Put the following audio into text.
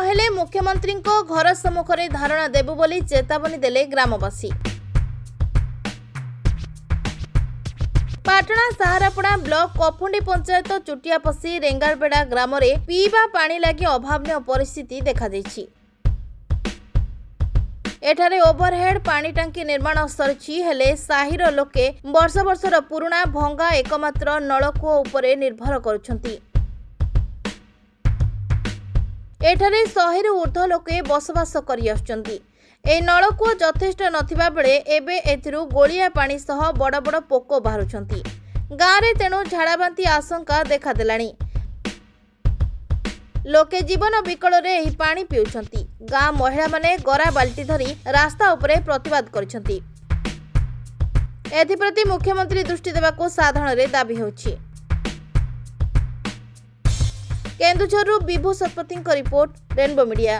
नहेले मुख्यमंत्री घर सम्मुख में धारणा देबु बोली चेतावनी देले ग्रामवासी। पाटणा सहारापड़ा ब्लॉक कफुंडी पंचायत चुटियापसी रेंगालबेड़ा ग्राम में पीवा पानी लगी अभावन परिस्थिति देखा देछि। एठारे ओभरहेड पानी टांकी निर्माण सरिछि हेले साहिर लोके वर्ष वर्षर पुराना भंगा एकमात्र नलकूप उपरे निर्भर करुछंती। एठारे 100 रु ऊर्ध्व लोके बसवास करि आछंती। ए नलकूप यथेष्ट नथिबा बेले एबे एथिरु गोलिया पानी सह बड़ बड़ पोको बाहरुछंती। गाँव तेणु झाड़ाबांती आशंका देखा देलानी। लोके जीवन विकल रे एही पानी पिउछंती। गाँ महिला माने गरा बाल्टी धरी रास्ता उपरे प्रतिवाद करिसंती। एथिप्रति मुख्यमंत्री दृष्टि देबाको साधारण रे दाबी होछि। केन्दुझरु विभू शतपथी रिपोर्ट, रेनबो मीडिया।